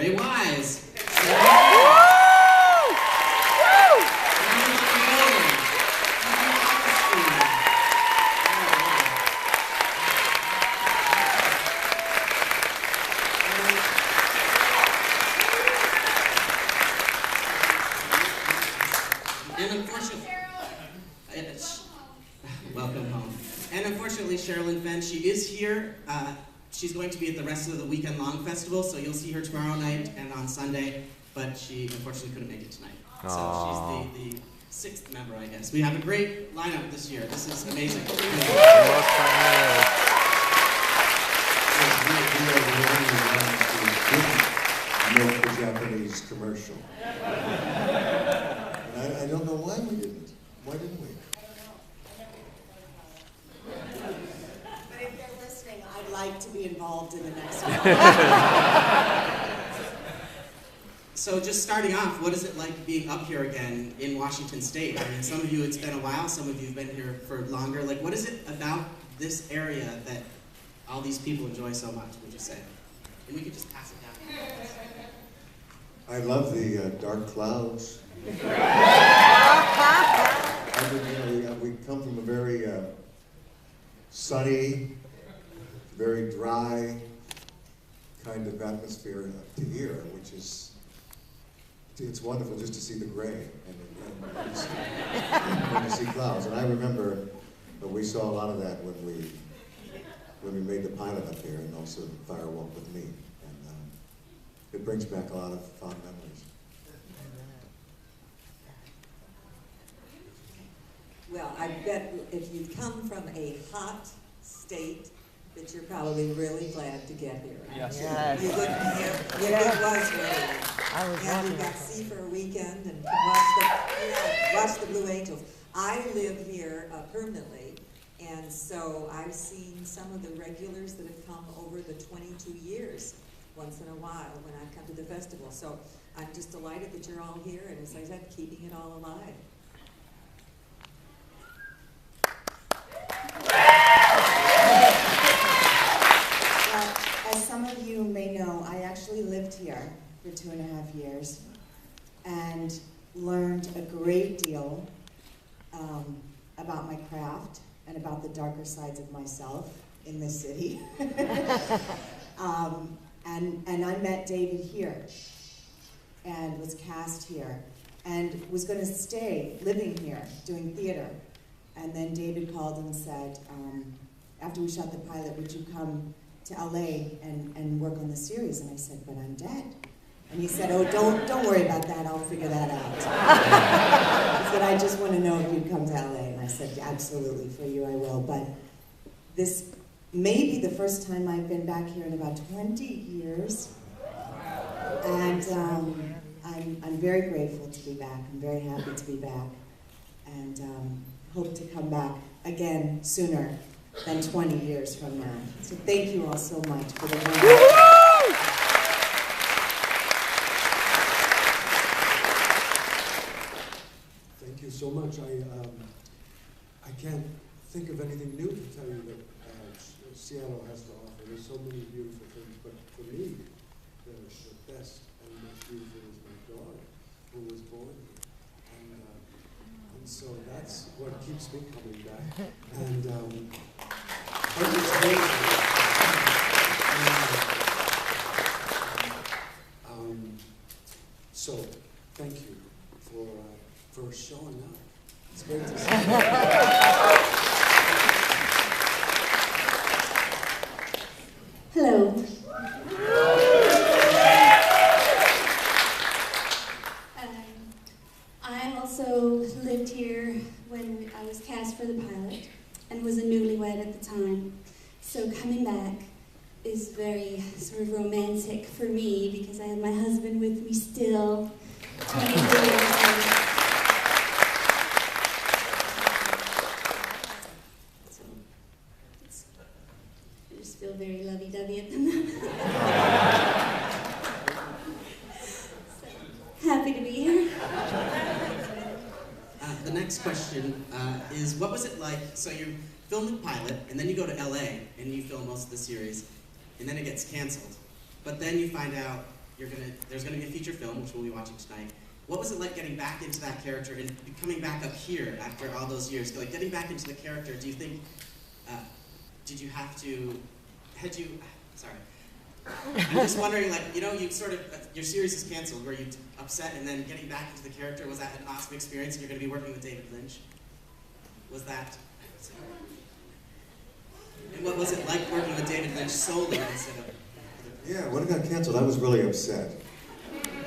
Ray Wise. Welcome home. And unfortunately, Sheryl Lee, she is here. She's going to be at the rest of the Weekend Long Festival, so you'll see her tomorrow night and on Sunday, but she unfortunately couldn't make it tonight. Aww. So she's the sixth member, I guess. We have a great lineup this year. This is amazing. Milk the Japanese commercial. And I don't know why we didn't. Why didn't we? But if they're listening, I'd like to be involved in the next one. So just starting off, what is it like being up here again in Washington State? I mean, some of you, it's been a while, some of you have been here for longer. Like, what is it about this area that all these people enjoy so much, would you say? And we could just pass it down. I love the dark clouds. We come from a very sunny, very dry kind of atmosphere to here, which is, it's wonderful just to see the gray and to see clouds. And I remember we saw a lot of that when we made the pilot up here, and also Fire Walk with Me. And it brings back a lot of fond memories. Well, I bet if you come from a hot state, that you're probably really glad to get here. Yes. You wouldn't have, it was really. And you got to see for a weekend and watch the Blue Angels. I live here permanently, and so I've seen some of the regulars that have come over the 22 years once in a while when I've come to the festival. So I'm just delighted that you're all here, and as I said, keeping it all alive. As some of you may know, I actually lived here for 2.5 years and learned a great deal about my craft and about the darker sides of myself in this city. And I met David here and was cast here and was going to stay living here doing theater. And then David called and said, after we shot the pilot, would you come to LA and work on the series? And I said, but I'm dead. And he said, oh, don't worry about that, I'll figure that out. He said, I just want to know if you'd come to LA. And I said, absolutely, for you I will. But this may be the first time I've been back here in about 20 years. And I'm very grateful to be back. I'm very happy to be back. And hope to come back again sooner than 20 years from now. So thank you all so much for the wonderful. Thank you so much. I can't think of anything new to tell you that Seattle has to offer. There's so many beautiful things, but for me, the best and most beautiful is my daughter, who was born here. And so that's what keeps me coming back. And it's amazing. So thank you for showing up. It's great to see you. Hello. I also lived here when I was cast for the pilot and was a newlywed at the time. So coming back is very sort of romantic for me because I have my husband with me still 20 years later. So I just feel very lovey-dovey at the moment. Happy to be here. The next question is, what was it like, so you film the pilot, and then you go to LA, and you film most of the series, and then it gets canceled. But then you find out there's gonna be a feature film, which we'll be watching tonight. What was it like getting back into that character and coming back up here after all those years? Like getting back into the character, do you think, did you have to, sorry. I'm just wondering, like, you know, you sort of, your series is canceled, were you upset, and then getting back into the character, was that an awesome experience, and you're going to be working with David Lynch? Was that, and what was it like working with David Lynch solely instead of? Yeah, when it got canceled, I was really upset.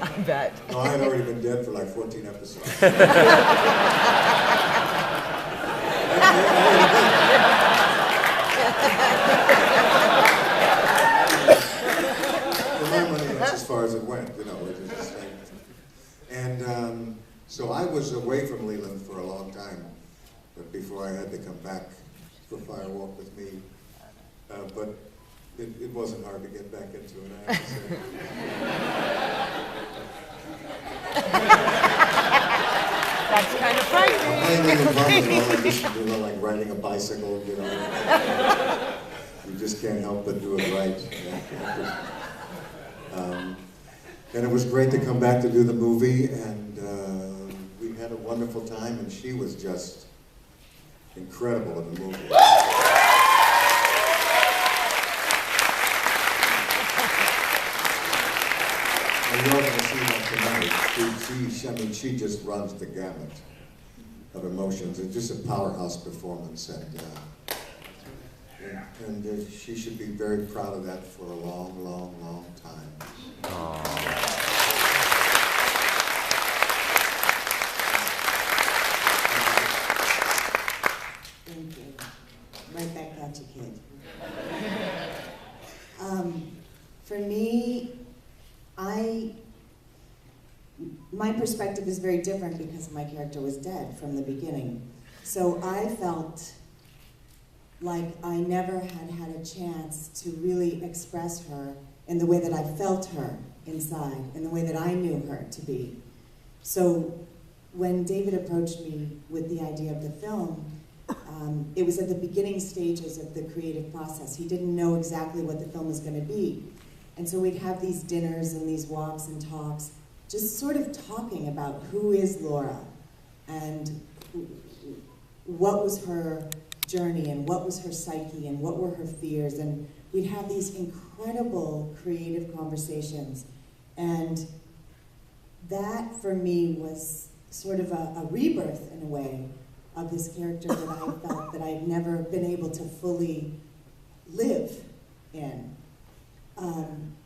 I bet. No, I had already been dead for like 14 episodes. For my money, that's as far as it went, you know. It was just like, and so I was away from Leland for a long time, but before I had to come back for Fire Walk with Me. But it wasn't hard to get back into it, I have to say. That's kind of frightening. I'm playing Lenny von Dohlen, you know, like riding a bicycle, you know. You just can't help but do it right. And it was great to come back to do the movie, and we had a wonderful time, and she was just incredible in the movie. And you're going to see that tonight. She just runs the gamut of emotions. It's just a powerhouse performance, and she should be very proud of that for a long, long, long time. Thank you. Right back at you, kid. For me, my perspective is very different because my character was dead from the beginning. So I felt like I never had a chance to really express her in the way that I felt her inside, in the way that I knew her to be. So when David approached me with the idea of the film, it was at the beginning stages of the creative process. He didn't know exactly what the film was going to be. And so we'd have these dinners and these walks and talks, just sort of talking about who is Laura and what was her journey and what was her psyche and what were her fears. And we'd have these incredible creative conversations. And that, for me, was sort of a rebirth, in a way, of this character that I felt that I'd never been able to fully live in.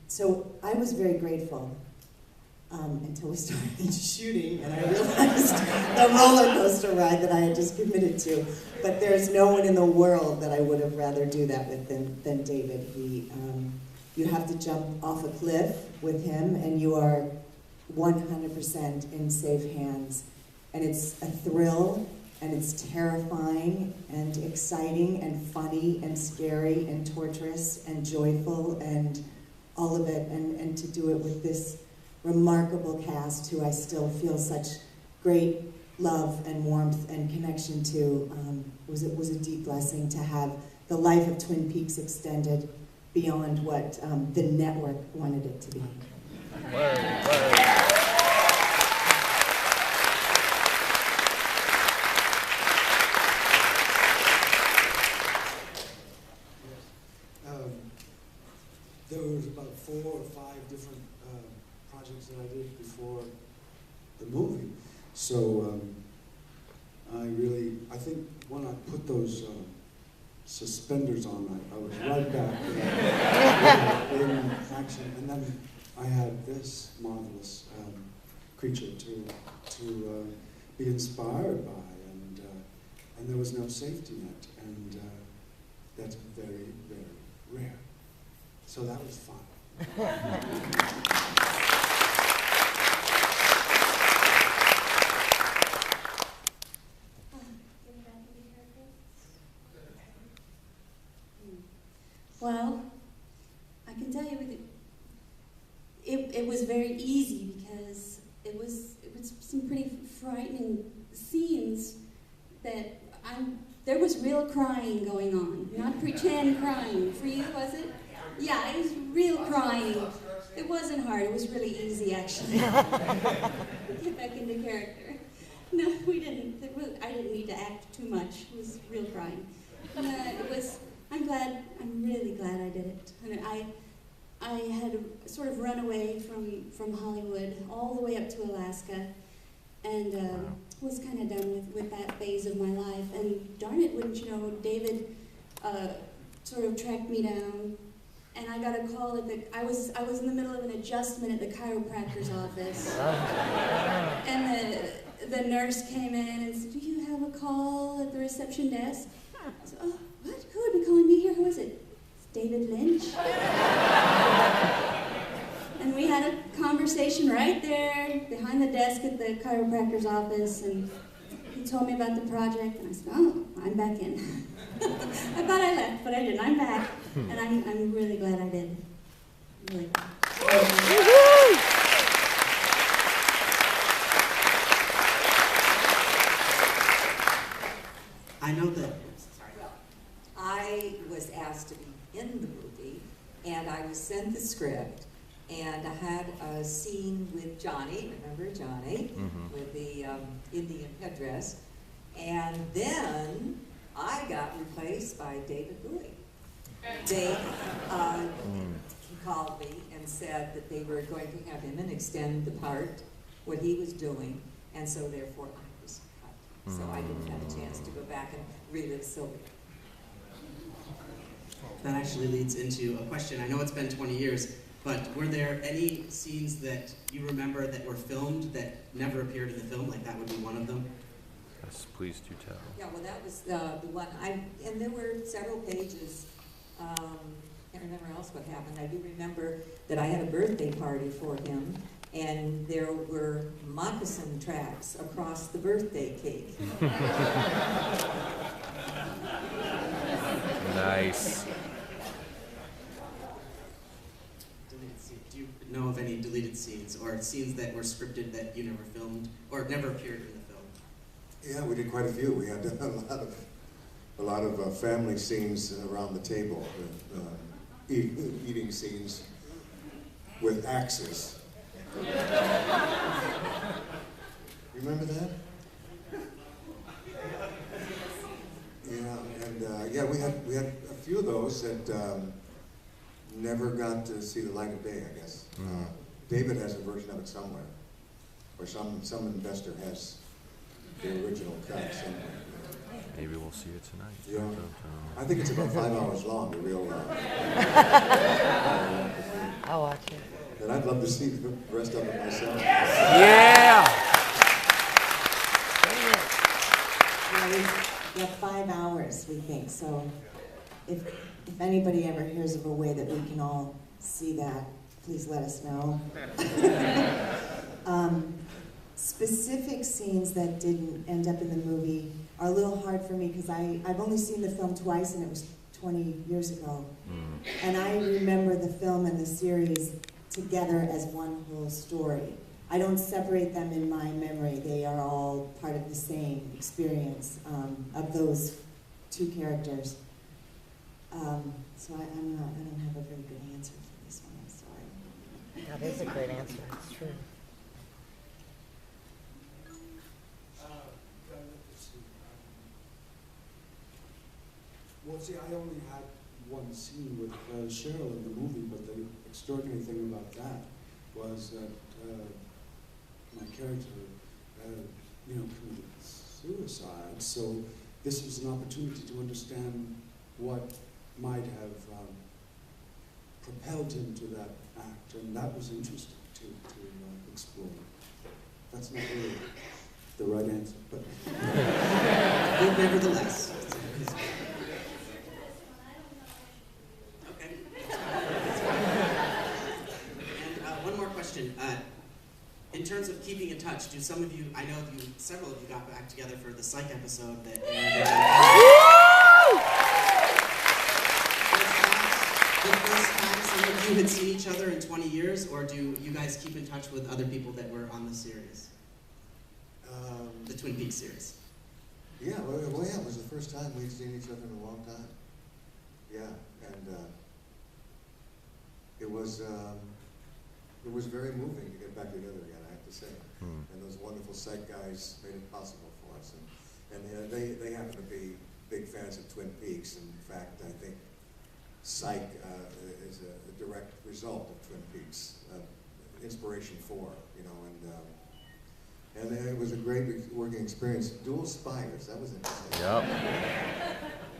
So I was very grateful until we started shooting, and I realized the roller coaster ride that I had just committed to. But there's no one in the world that I would have rather do that with than David. You have to jump off a cliff with him, and you are 100% in safe hands. And it's a thrill, and it's terrifying, and exciting, and funny, and scary, and torturous, and joyful, and all of it. And to do it with this remarkable cast who I still feel such great love and warmth and connection to, was a deep blessing to have the life of Twin Peaks extended beyond what the network wanted it to be. Word. There was about 4 or 5 different projects that I did before the movie. So I think when I put those suspenders on, I was right back in action. And then I had this marvelous creature to be inspired by, and there was no safety net, and that's very, very rare. So that was fun. Well, I can tell you it was very easy because it was some pretty frightening scenes that there was real crying going on, not pretend crying. For you, was it? Yeah, it was real crying. It wasn't hard. It was really easy, actually. Get back into character. No, we didn't. I didn't need to act too much. It was real crying. It was. I'm really glad I did it. And I had sort of run away from Hollywood all the way up to Alaska, and was kind of done with that phase of my life. And darn it, wouldn't you know, David sort of tracked me down, and I got a call I was in the middle of an adjustment at the chiropractor's office, and the nurse came in and said, "Do you have a call at the reception desk?" I said, "Oh, what? Who would be calling me here? Who is it?" "It's David Lynch." And we had a conversation right there behind the desk at the chiropractor's office, and he told me about the project, and I said, "Oh, I'm back in." I thought I left, but I didn't. I'm back, and I'm really glad I did. Really glad. I know that. Sorry. I was asked to be in the movie, and I was sent the script, and I had a scene with Johnny, remember Johnny, with the Indian headdress, and then I got replaced by David Bowie. They called me and said that they were going to have him and extend the part, what he was doing, and so therefore I was cut. So I didn't have a chance to go back and relive Sylvia. That actually leads into a question. I know it's been 20 years, but were there any scenes that you remember that were filmed that never appeared in the film? Like that would be one of them? Yes, please do tell. Yeah, well, that was the one. And there were several pages. Can't remember else what happened. I do remember that I had a birthday party for him, and there were moccasin tracks across the birthday cake. Nice. Do you know of any deleted scenes or scenes that were scripted that you never filmed or never appeared in the film? Yeah, we did quite a few. We had a lot of family scenes around the table, eating scenes with axes. Remember that? Yeah, and yeah, we had a few of those that never got to see the light of day, I guess. David has a version of it somewhere, or some investor has the original cut somewhere. Maybe we'll see it tonight. Yeah, I think it's about 5 hours long, the real I'll watch it. and I'd love to see the rest of it myself. Yeah! We have 5 hours, we think, so if anybody ever hears of a way that we can all see that, please let us know. Specific scenes that didn't end up in the movie are a little hard for me because I've only seen the film twice and it was 20 years ago. And I remember the film and the series together as one whole story. I don't separate them in my memory. They are all part of the same experience of those two characters. So I don't have a very good answer for this one, I'm sorry. That is a great answer, it's true. Well, see, I only had one scene with Sheryl in the movie, but the extraordinary thing about that was that my character, committed suicide. So this was an opportunity to understand what might have propelled him to that act, and that was interesting to explore. That's not really the right answer, but But nevertheless. Okay. And one more question. In terms of keeping in touch, do some of you, I know several of you got back together for the Psych episode that the first time some of you had seen each other in 20 years, or do you guys keep in touch with other people that were on the series? The Twin Peaks series. Yeah, well, yeah, it was the first time we'd seen each other in a long time. Yeah, and it was it was very moving to get back together again, I have to say. And those wonderful Psych guys made it possible for us. And they happen to be big fans of Twin Peaks. In fact, I think Psych is a direct result of Twin Peaks, inspiration for, you know, and it was a great working experience. Dual spires, that was interesting. Yep.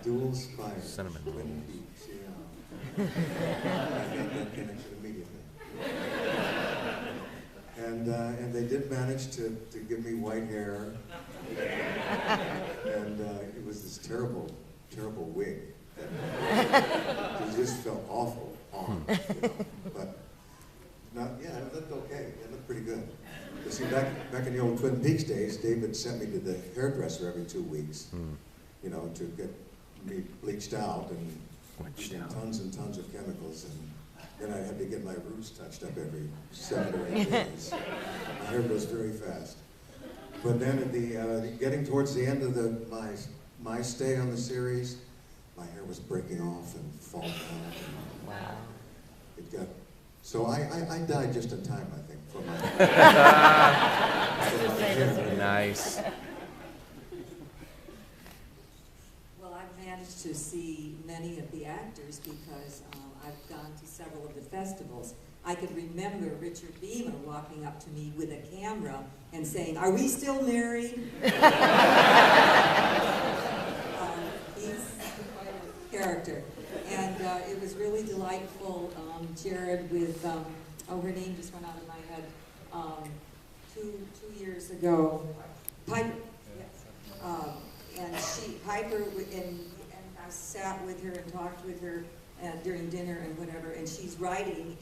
Dual spires. Cinnamon Twin rolls. Peaks, yeah. I made that connection immediately. And they did manage to give me white hair, and it was this terrible wig that it just felt awful on, you know. But it looked okay. It looked pretty good. You see, back in the old Twin Peaks days, David sent me to the hairdresser every 2 weeks, you know, to get me bleached out and using tons and tons of chemicals, and then I had to get my roots touched up every 7 or 8 days. My hair goes very fast. But then at the getting towards the end of my stay on the series, my hair was breaking off and falling out. And Wow. it got so I died just in time, I think, for my hair. Nice. Well, I've managed to see many of the actors because I've gone to several of the festivals. I could remember Richard Beamer walking up to me with a camera and saying, "Are we still married?" He's quite a character. And it was really delightful. Jared with, her name just went out of my head, 2 years ago. Piper, yes. Piper, and I sat with her and talked with her during dinner and whatever, and she's writing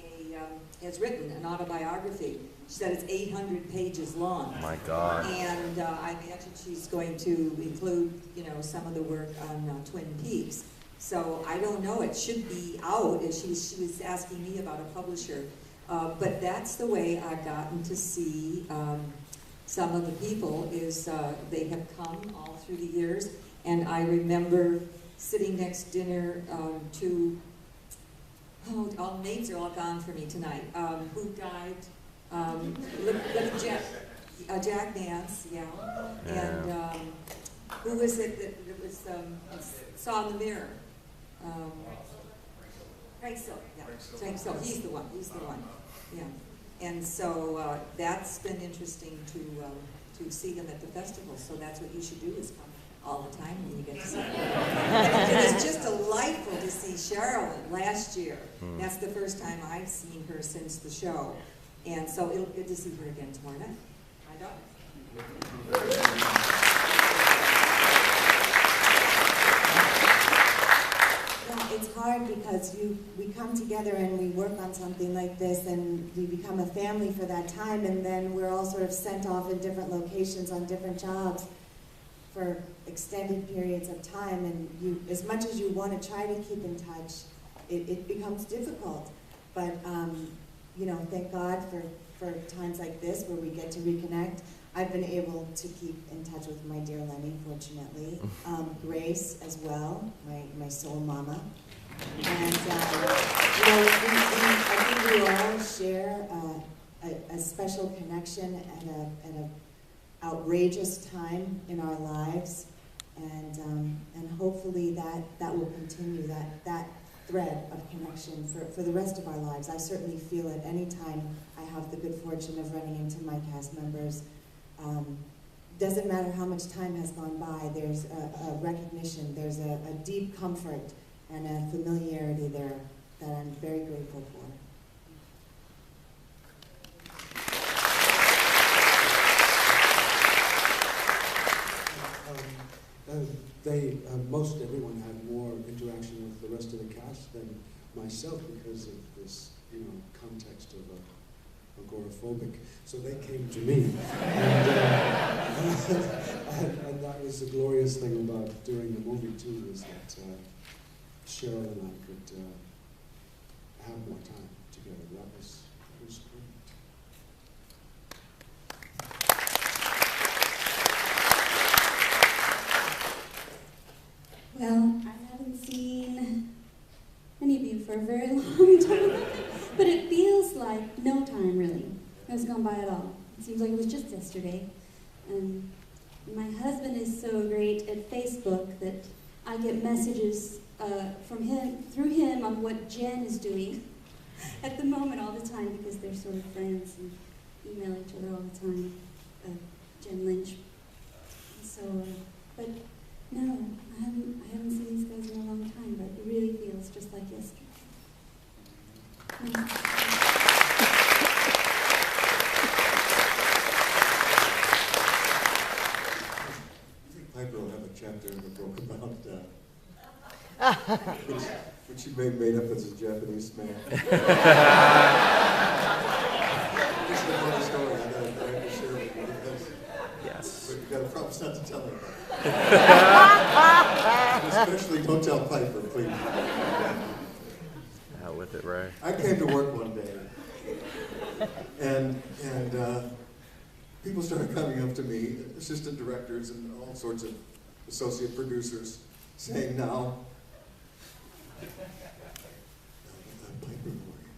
has written an autobiography. She said it's 800 pages long. Oh my God. And I imagine she's going to include, you know, some of the work on Twin Peaks. So I don't know, it should be out. She was asking me about a publisher. But that's the way I've gotten to see some of the people is they have come all through the years. And I remember sitting next dinner to, all names are all gone for me tonight. Who died? Look at Jack Nance, yeah. And who was it that was saw in the mirror? Frank Silk, yeah. Frank Silk, he's the one, yeah. And so that's been interesting to see them at the festival, so that's what you should do is come all the time when you get to see them. It was just delightful to see Sheryl last year. That's the first time I've seen her since the show. And so it'll be good to see her again tomorrow night. My daughter. It's hard because we come together and we work on something like this and we become a family for that time, and then we're all sort of sent off in different locations on different jobs for extended periods of time, and as much as you want to try to keep in touch, it becomes difficult. But you know, thank God for times like this where we get to reconnect. I've been able to keep in touch with my dear Lenny, fortunately. Grace as well, my soul mama. And you know, I think we all share a special connection at an outrageous time in our lives, and hopefully that will continue, that thread of connection for the rest of our lives. I certainly feel it anytime I have the good fortune of running into my cast members. Doesn't matter how much time has gone by, there's a recognition, there's a deep comfort and a familiarity there that I'm very grateful for. Most everyone had more interaction with the rest of the cast than myself because of this, you know, context of agoraphobic. So they came to me, and that was the glorious thing about doing the movie too, was that Sheryl and I could have more time together. That was great. Well, I haven't seen any of you for a very long time. But it feels like no time, really, has gone by at all. It seems like it was just yesterday. And my husband is so great at Facebook that I get messages from him, through him, on what Jen is doing at the moment all the time, because they're sort of friends and email each other all the time, Jen Lynch. So, but no, I haven't seen these guys in a long time, but it really feels just like yesterday. Piper will have a chapter in the book about which she made up as a Japanese man. This is a funny story. I have to share with you because Yes. but you got to promise not to tell her about it. Especially don't tell Piper, please. Out with it, Ray. I came to work one day, and people started coming up to me, assistant directors and all sorts of associate producers, saying, now, Piper Laurie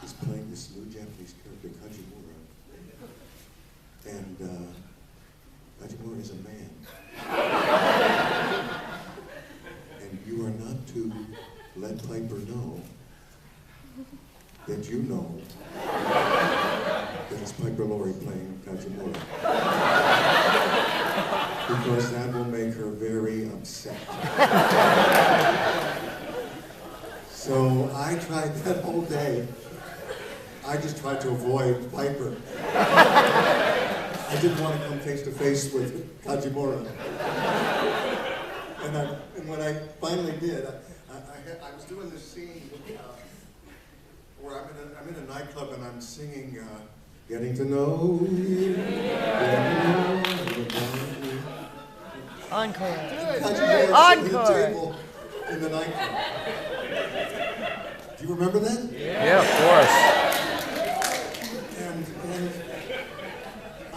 is playing this new Japanese character, Kajimura, and Kajimura is a man. And you are not to let Piper know that you know that it's Piper Laurie playing Kajimura. Because that will make her very upset. So I tried that whole day. I just tried to avoid Piper. I didn't want to come face to face with Kajimura. And when I finally did, I was doing this scene where I'm in a nightclub and I'm singing Getting to Know You. Encore. Kajimura Encore. at the table in the nightclub. Do you remember that? Yeah, of course. And I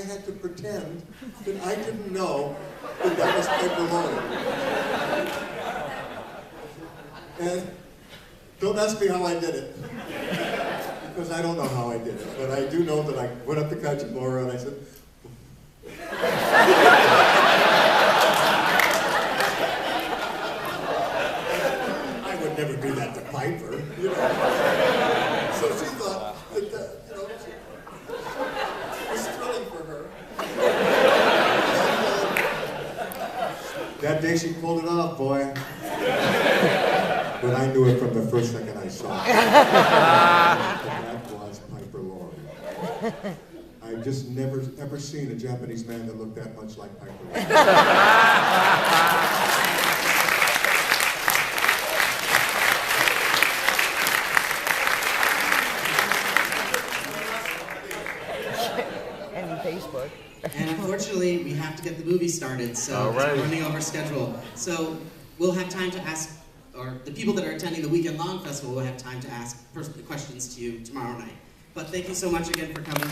had to pretend that I didn't know that was Piper Laurie. And don't ask me how I did it, because I don't know how I did it. But I do know that I went up to Kajimura and I said, I would never do that to Piper, you know. So she thought that, you know, it was thrilling for her. That day she pulled it off, boy. But I knew it from the first second I saw it. That was Piper Laurie. I've just never, ever seen a Japanese man that looked that much like Piper Laurie. And Facebook. And unfortunately, we have to get the movie started, so All right. we're running over schedule. So we'll have time to ask, or the people that are attending the weekend-long festival will have time to ask personal questions to you tomorrow night. But thank you so much again for coming.